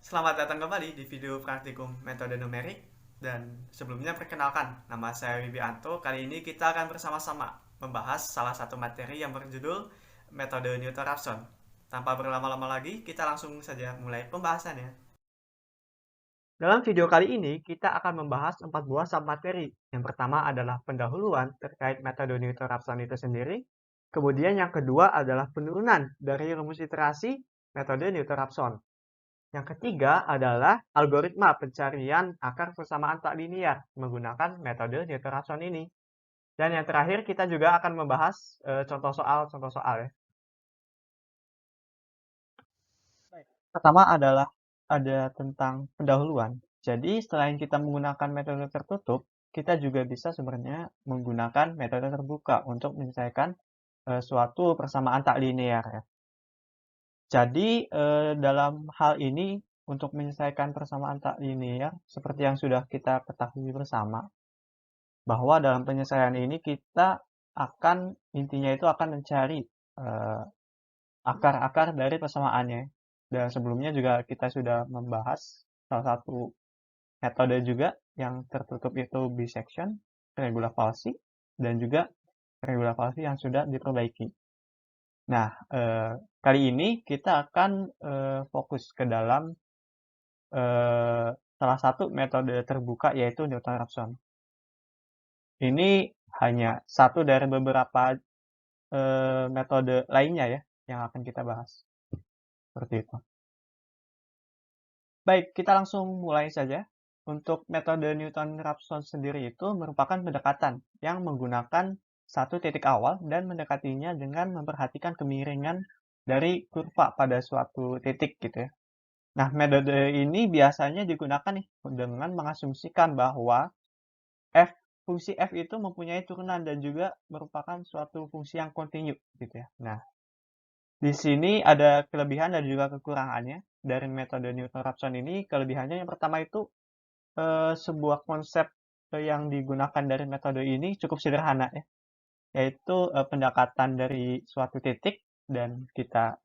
Selamat datang kembali di video praktikum metode numerik. Dan sebelumnya perkenalkan, nama saya Wibianto. Kali ini kita akan bersama-sama membahas salah satu materi yang berjudul metode Newton-Raphson. Tanpa berlama-lama lagi, kita langsung saja mulai pembahasannya. Dalam video kali ini, kita akan membahas 4 buah submateri. Yang pertama adalah pendahuluan terkait metode Newton-Raphson itu sendiri. Kemudian yang kedua adalah penurunan dari rumus iterasi metode Newton-Raphson. Yang ketiga adalah algoritma pencarian akar persamaan tak linear menggunakan metode Newton-Raphson ini. Dan yang terakhir kita juga akan membahas contoh soal ya. Pertama adalah ada tentang pendahuluan. Jadi selain kita menggunakan metode tertutup, kita juga bisa sebenarnya menggunakan metode terbuka untuk menyelesaikan suatu persamaan tak linear ya. Jadi, dalam hal ini, untuk menyelesaikan persamaan tak linear, seperti yang sudah kita ketahui bersama, bahwa dalam penyelesaian ini kita intinya itu akan mencari akar-akar dari persamaannya. Dan sebelumnya juga kita sudah membahas salah satu metode juga yang tertutup itu bisection, regular falsi, dan juga regular falsi yang sudah diperbaiki. Nah, kali ini kita akan fokus ke dalam salah satu metode terbuka yaitu Newton-Raphson. Ini hanya satu dari beberapa metode lainnya ya yang akan kita bahas. Seperti itu. Baik, kita langsung mulai saja. Untuk metode Newton-Raphson sendiri itu merupakan pendekatan yang menggunakan satu titik awal dan mendekatinya dengan memperhatikan kemiringan dari kurva pada suatu titik gitu ya. Nah, metode ini biasanya digunakan nih dengan mengasumsikan bahwa fungsi f itu mempunyai turunan dan juga merupakan suatu fungsi yang kontinu gitu ya. Nah, di sini ada kelebihan dan juga kekurangannya dari metode Newton-Raphson ini. Kelebihannya yang pertama itu sebuah konsep yang digunakan dari metode ini cukup sederhana ya, yaitu pendekatan dari suatu titik dan kita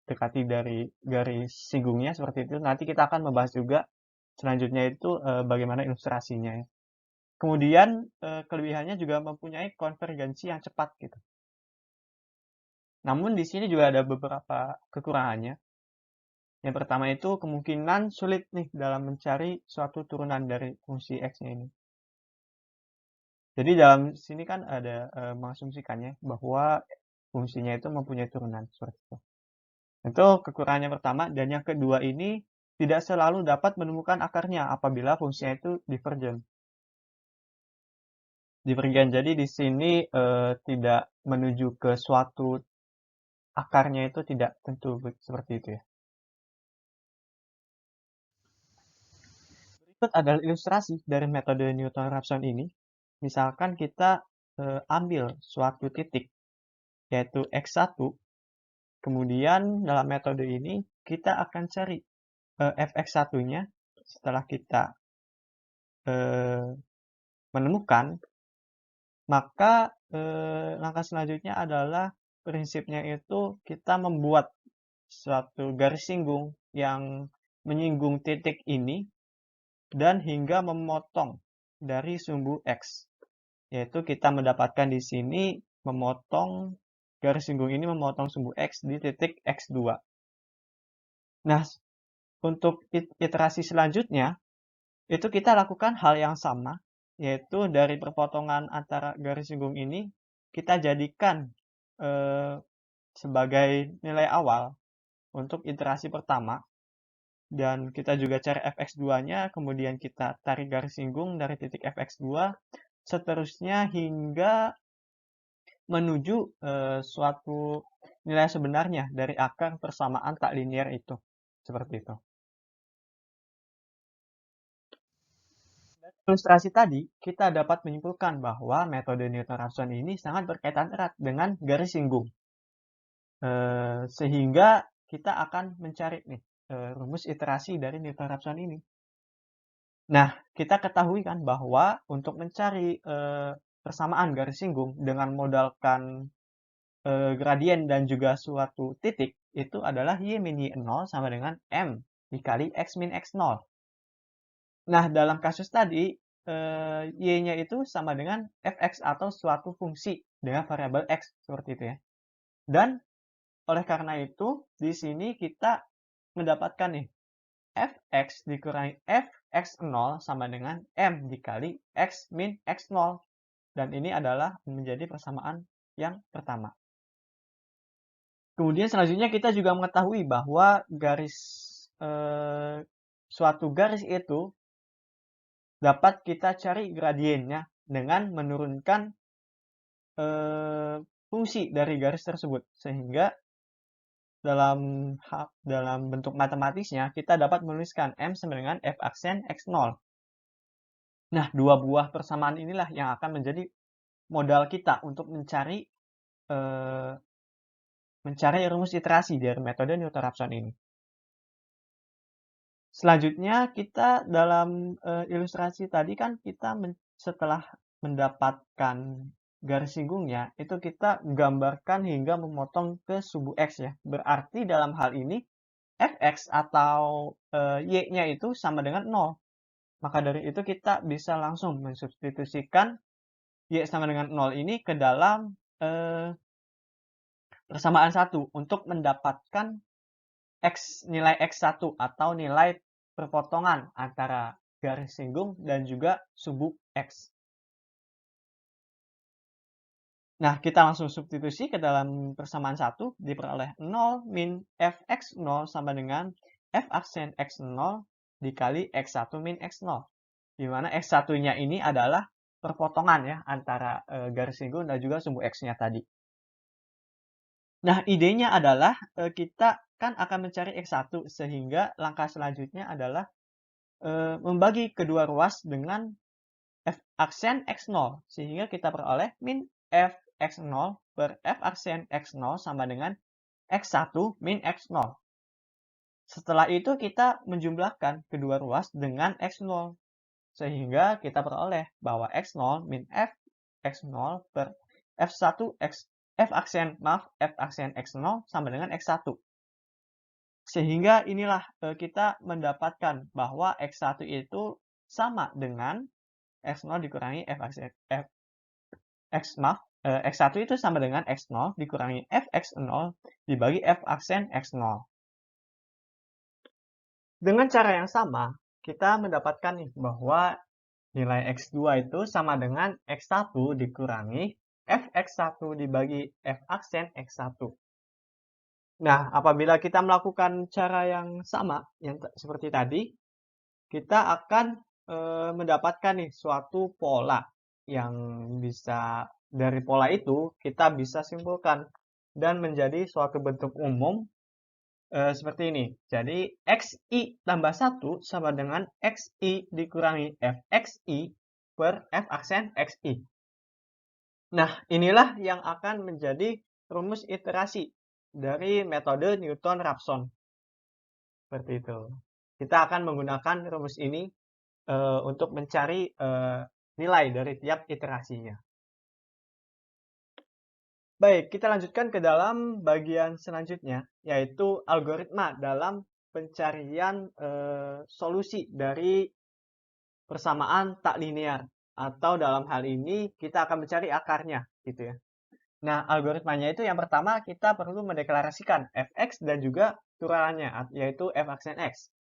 dekati dari garis singgungnya seperti itu. Nanti kita akan membahas juga selanjutnya itu bagaimana ilustrasinya ya. Kemudian kelebihannya juga mempunyai konvergensi yang cepat gitu. Namun di sini juga ada beberapa kekurangannya. Yang pertama itu kemungkinan sulit nih dalam mencari suatu turunan dari fungsi x-nya ini. Jadi dalam sini kan ada mengasumsikannya bahwa fungsinya itu mempunyai turunan seperti itu. Itu kekurangannya pertama, dan yang kedua ini tidak selalu dapat menemukan akarnya apabila fungsinya itu divergen. Divergen, jadi di sini tidak menuju ke suatu akarnya itu tidak tentu seperti itu ya. Berikut adalah ilustrasi dari metode Newton-Raphson ini. Misalkan kita ambil suatu titik, yaitu x1, kemudian dalam metode ini kita akan cari fx1-nya setelah kita menemukan, maka langkah selanjutnya adalah prinsipnya itu kita membuat suatu garis singgung yang menyinggung titik ini dan hingga memotong dari sumbu x. Yaitu kita mendapatkan di sini memotong garis singgung ini memotong sumbu x di titik x2. Nah, untuk iterasi selanjutnya itu kita lakukan hal yang sama, yaitu dari perpotongan antara garis singgung ini kita jadikan sebagai nilai awal untuk iterasi pertama, dan kita juga cari fx2-nya, kemudian kita tarik garis singgung dari titik fx2, seterusnya hingga menuju suatu nilai sebenarnya dari akar persamaan tak linear itu. Seperti itu. Dari ilustrasi tadi, kita dapat menyimpulkan bahwa metode Newton-Raphson ini sangat berkaitan erat dengan garis singgung. Sehingga kita akan mencari nih rumus iterasi dari Newton-Raphson ini. Nah, kita ketahui kan bahwa untuk mencari persamaan garis singgung dengan modalkan gradien dan juga suatu titik itu adalah y min y0 sama dengan m dikali X min X0. Nah, dalam kasus tadi, Y-nya itu sama dengan fx atau suatu fungsi dengan variabel X, seperti itu ya. Dan oleh karena itu, di sini kita mendapatkan nih, fx dikurangi fx0 sama dengan M dikali X min X0. Dan ini adalah menjadi persamaan yang pertama. Kemudian selanjutnya kita juga mengetahui bahwa suatu garis itu dapat kita cari gradiennya dengan menurunkan fungsi dari garis tersebut. Sehingga dalam bentuk matematisnya kita dapat menuliskan M sama dengan f aksen X0. Nah, dua buah persamaan inilah yang akan menjadi modal kita untuk mencari rumus iterasi dari metode Newton-Raphson ini. Selanjutnya kita dalam ilustrasi tadi kan kita setelah mendapatkan garis singgungnya itu kita gambarkan hingga memotong ke subu X ya. Berarti dalam hal ini fx atau y-nya itu sama dengan 0. Maka dari itu kita bisa langsung mensubstitusikan y sama dengan 0 ini ke dalam persamaan 1 untuk mendapatkan nilai X1 atau nilai perpotongan antara garis singgung dan juga subu X. Nah, kita langsung substitusi ke dalam persamaan 1, diperoleh 0 min fx0 sama dengan f aksen x0 dikali x1 min x0. Di mana x1-nya ini adalah perpotongan ya antara garis singgung dan juga sumbu x-nya tadi. Nah, idenya adalah kita kan akan mencari x1 sehingga langkah selanjutnya adalah membagi kedua ruas dengan f aksen x0 sehingga kita peroleh min f x0 per f aksen x0 sama dengan x1 min x0. Setelah itu kita menjumlahkan kedua ruas dengan x0 sehingga kita peroleh bahwa x0 min f x0 per f aksen x0 sama dengan x1. Sehingga inilah kita mendapatkan bahwa x1 itu sama dengan x0 dikurangi x1 itu sama dengan x0 dikurangi fx0 dibagi f aksen x0. Dengan cara yang sama, kita mendapatkan nih bahwa nilai x2 itu sama dengan x1 dikurangi fx1 dibagi f aksen x1. Nah, apabila kita melakukan cara yang sama, yang seperti tadi, kita akan mendapatkan nih suatu pola yang bisa dari pola itu kita bisa simpulkan dan menjadi suatu bentuk umum seperti ini. Jadi, xi tambah 1 sama dengan xi dikurangi fxi per f aksen xi. Nah, inilah yang akan menjadi rumus iterasi dari metode Newton-Raphson. Seperti itu. Kita akan menggunakan rumus ini untuk mencari nilai dari tiap iterasinya. Baik, kita lanjutkan ke dalam bagian selanjutnya, yaitu algoritma dalam pencarian solusi dari persamaan tak linear. Atau dalam hal ini, kita akan mencari akarnya, gitu ya. Nah, algoritmanya itu yang pertama, kita perlu mendeklarasikan fx dan juga turulannya, yaitu f aksen x.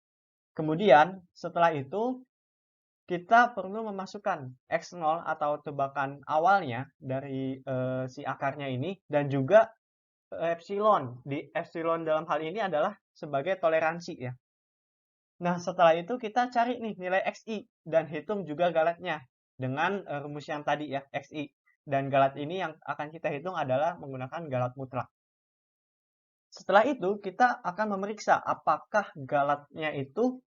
Kemudian, setelah itu, kita perlu memasukkan x0 atau tebakan awalnya dari si akarnya ini dan juga epsilon. Di epsilon dalam hal ini adalah sebagai toleransi ya. Nah, setelah itu kita cari nih nilai xi dan hitung juga galatnya dengan rumus yang tadi ya, xi. Dan galat ini yang akan kita hitung adalah menggunakan galat mutlak. Setelah itu kita akan memeriksa apakah galatnya itu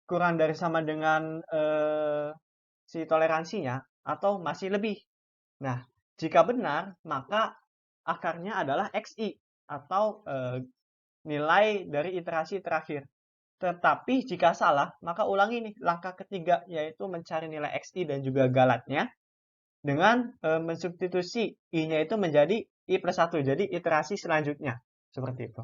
kurang dari sama dengan si toleransinya atau masih lebih. Nah, jika benar, maka akarnya adalah xi atau nilai dari iterasi terakhir. Tetapi jika salah, maka ulangi nih langkah ketiga, yaitu mencari nilai xi dan juga galatnya dengan mensubstitusi i-nya itu menjadi i plus 1. Jadi iterasi selanjutnya. Seperti itu.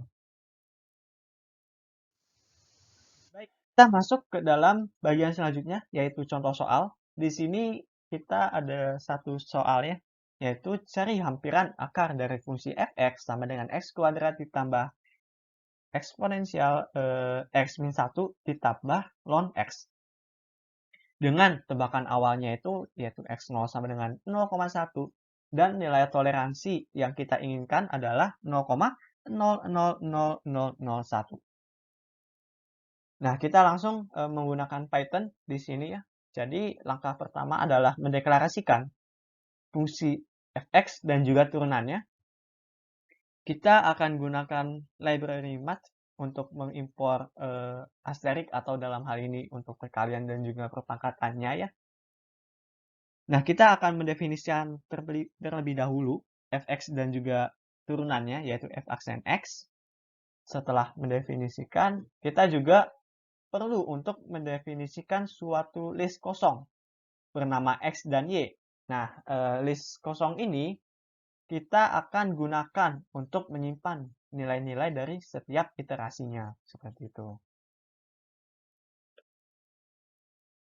Kita masuk ke dalam bagian selanjutnya, yaitu contoh soal. Di sini kita ada satu soal ya, yaitu cari hampiran akar dari fungsi f(x) sama dengan x kuadrat ditambah eksponensial x min 1 ditambah ln x. Dengan tebakan awalnya itu, yaitu x0 sama dengan 0,1, dan nilai toleransi yang kita inginkan adalah 0,000001. Nah, kita langsung menggunakan Python di sini ya. Jadi, langkah pertama adalah mendeklarasikan fungsi f(x) dan juga turunannya. Kita akan gunakan library math untuk mengimpor asterik atau dalam hal ini untuk perkalian dan juga perpangkatannya ya. Nah, kita akan mendefinisikan terlebih dahulu f(x) dan juga turunannya, yaitu f aksen x. Setelah mendefinisikan, kita juga perlu untuk mendefinisikan suatu list kosong bernama X dan Y. Nah, list kosong ini kita akan gunakan untuk menyimpan nilai-nilai dari setiap iterasinya. Seperti itu.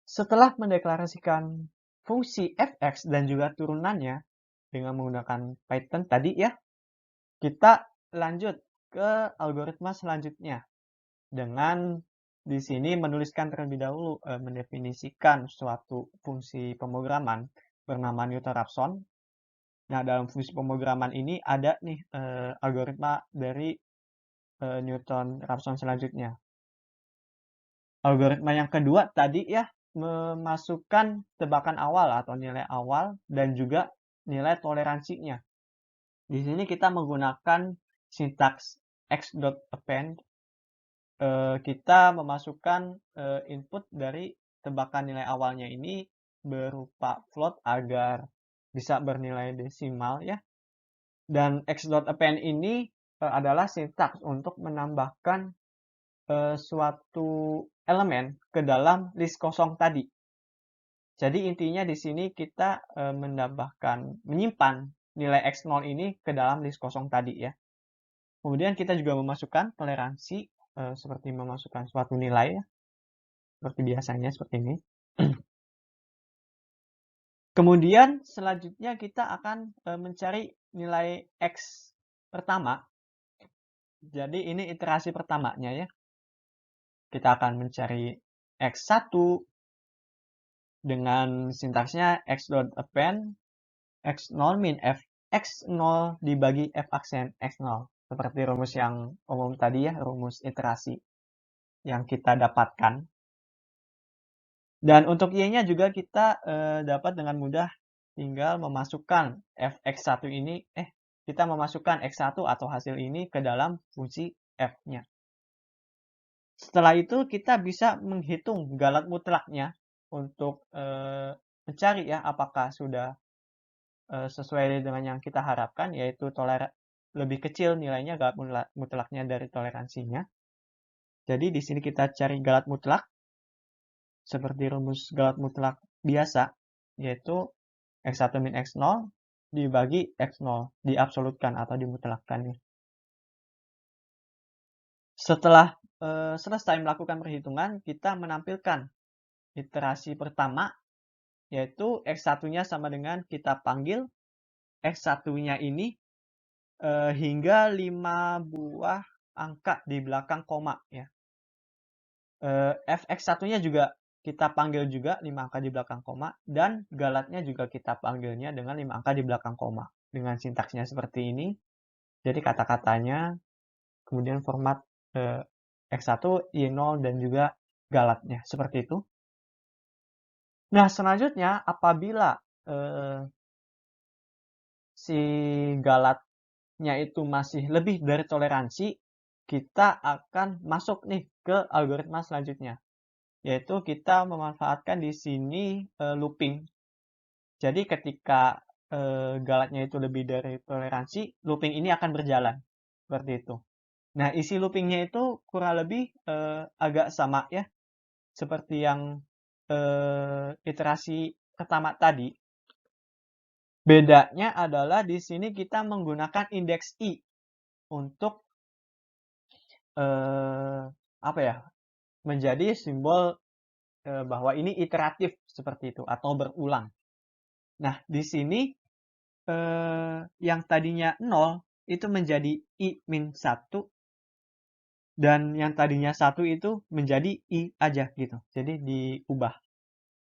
Setelah mendeklarasikan fungsi f(x) dan juga turunannya dengan menggunakan Python tadi ya, kita lanjut ke algoritma selanjutnya dengan di sini menuliskan terlebih dahulu mendefinisikan suatu fungsi pemrograman bernama Newton-Raphson. Nah, dalam fungsi pemrograman ini ada nih algoritma dari Newton-Raphson selanjutnya. Algoritma yang kedua tadi ya memasukkan tebakan awal atau nilai awal dan juga nilai toleransinya. Di sini kita menggunakan sintaks x.append. Kita memasukkan input dari tebakan nilai awalnya ini berupa float agar bisa bernilai desimal ya. Dan x.append ini adalah sintaks untuk menambahkan suatu elemen ke dalam list kosong tadi. Jadi intinya di sini kita menyimpan nilai x0 ini ke dalam list kosong tadi ya. Kemudian kita juga memasukkan toleransi seperti memasukkan suatu nilai ya, seperti biasanya seperti ini. Kemudian selanjutnya kita akan mencari nilai x pertama. Jadi ini iterasi pertamanya ya. Kita akan mencari x1 dengan sintaksnya x.append x0 min f x0 dibagi f aksen x0. Seperti rumus yang umum tadi ya, rumus iterasi yang kita dapatkan. Dan untuk y-nya juga kita dapat dengan mudah tinggal memasukkan fx1 ini, kita memasukkan x1 atau hasil ini ke dalam fungsi f-nya. Setelah itu kita bisa menghitung galat mutlaknya untuk mencari ya apakah sudah sesuai dengan yang kita harapkan, yaitu lebih kecil nilainya galat mutlaknya dari toleransinya. Jadi di sini kita cari galat mutlak seperti rumus galat mutlak biasa, yaitu x1 min x0 dibagi x0, diabsolutkan atau dimutlakkan. Setelah selesai melakukan perhitungan, kita menampilkan iterasi pertama, yaitu x1-nya sama dengan kita panggil x1-nya ini hingga 5 buah angka di belakang koma ya. fx1-nya juga kita panggil juga 5 angka di belakang koma, dan galatnya juga kita panggilnya dengan 5 angka di belakang koma. Dengan sintaksnya seperti ini. Jadi kata-katanya, kemudian format x1, y0, dan juga galatnya. Seperti itu. Nah, selanjutnya apabila si galatnya itu masih lebih dari toleransi, kita akan masuk nih ke algoritma selanjutnya, yaitu kita memanfaatkan di sini looping. Jadi ketika galatnya itu lebih dari toleransi, looping ini akan berjalan seperti itu. Nah, isi loopingnya itu kurang lebih agak sama ya, seperti yang iterasi pertama tadi. Bedanya adalah di sini kita menggunakan indeks i untuk apa ya? menjadi simbol bahwa ini iteratif seperti itu atau berulang. Nah, di sini yang tadinya 0 itu menjadi I-1 dan yang tadinya 1 itu menjadi I aja gitu. Jadi diubah.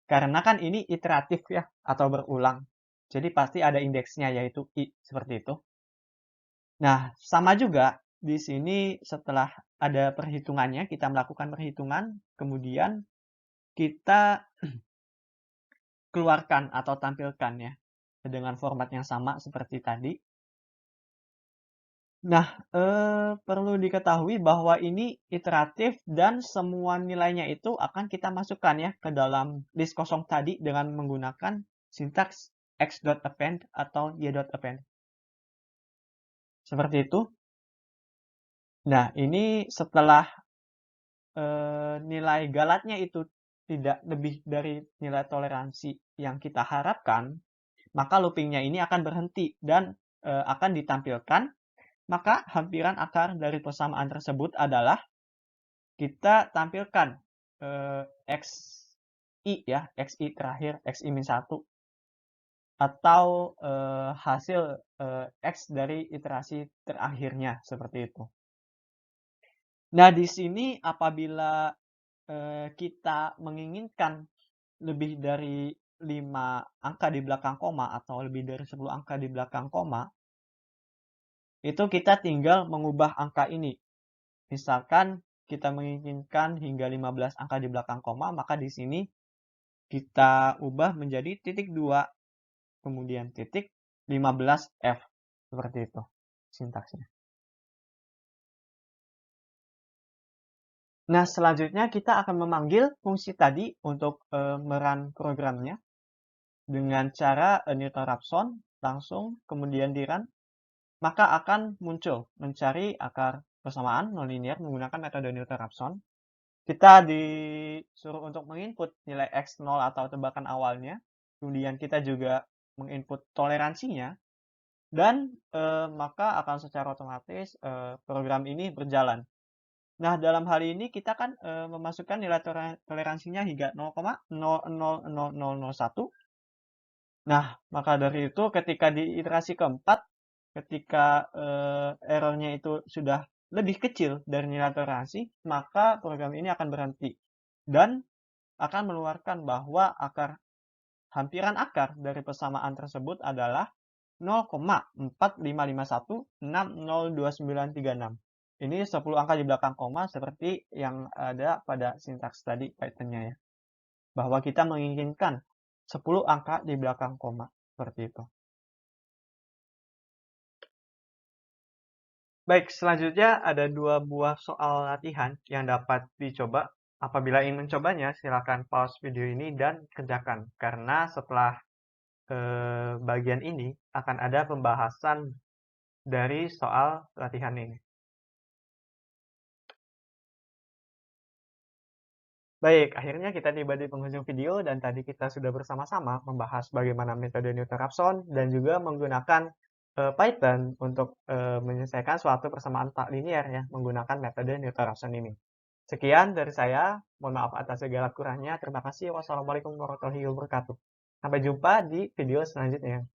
Karena kan ini iteratif ya atau berulang. Jadi pasti ada indeksnya yaitu I seperti itu. Nah, sama juga di sini setelah ada perhitungannya, kita melakukan perhitungan, kemudian kita keluarkan atau tampilkan ya dengan format yang sama seperti tadi. Nah, perlu diketahui bahwa ini iteratif dan semua nilainya itu akan kita masukkan ya ke dalam list kosong tadi dengan menggunakan sintaks x.append atau y.append. Seperti itu. Nah, ini setelah nilai galatnya itu tidak lebih dari nilai toleransi yang kita harapkan, maka loopingnya ini akan berhenti dan akan ditampilkan. Maka hampiran akar dari persamaan tersebut adalah kita tampilkan xi ya, xi terakhir, xi-1 atau hasil x dari iterasi terakhirnya seperti itu. Nah, di sini apabila kita menginginkan lebih dari 5 angka di belakang koma atau lebih dari 10 angka di belakang koma, itu kita tinggal mengubah angka ini. Misalkan kita menginginkan hingga 15 angka di belakang koma, maka di sini kita ubah menjadi titik 2, kemudian titik 15F. Seperti itu sintaksnya. Nah, selanjutnya kita akan memanggil fungsi tadi untuk merun programnya dengan cara Newton Raphson langsung kemudian di run, maka akan muncul mencari akar persamaan nonlinear menggunakan metode Newton Raphson. Kita disuruh untuk menginput nilai x0 atau tebakan awalnya, kemudian kita juga menginput toleransinya, dan maka akan secara otomatis program ini berjalan. Nah, dalam hal ini kita kan memasukkan nilai toleransinya hingga 0,000001. Nah, maka dari itu ketika di iterasi keempat, ketika errornya itu sudah lebih kecil dari nilai toleransi, maka program ini akan berhenti dan akan mengeluarkan bahwa hampiran akar dari persamaan tersebut adalah 0,4551602936. Ini 10 angka di belakang koma seperti yang ada pada sintaks tadi Python-nya ya. Bahwa kita menginginkan 10 angka di belakang koma. Seperti itu. Baik, selanjutnya ada 2 buah soal latihan yang dapat dicoba. Apabila ingin mencobanya, silakan pause video ini dan kerjakan. Karena setelah bagian ini akan ada pembahasan dari soal latihan ini. Baik, akhirnya kita tiba di penghujung video dan tadi kita sudah bersama-sama membahas bagaimana metode Newton-Raphson dan juga menggunakan Python untuk menyelesaikan suatu persamaan tak linear ya menggunakan metode Newton-Raphson ini. Sekian dari saya, mohon maaf atas segala kurangnya. Terima kasih. Wassalamualaikum warahmatullahi wabarakatuh. Sampai jumpa di video selanjutnya.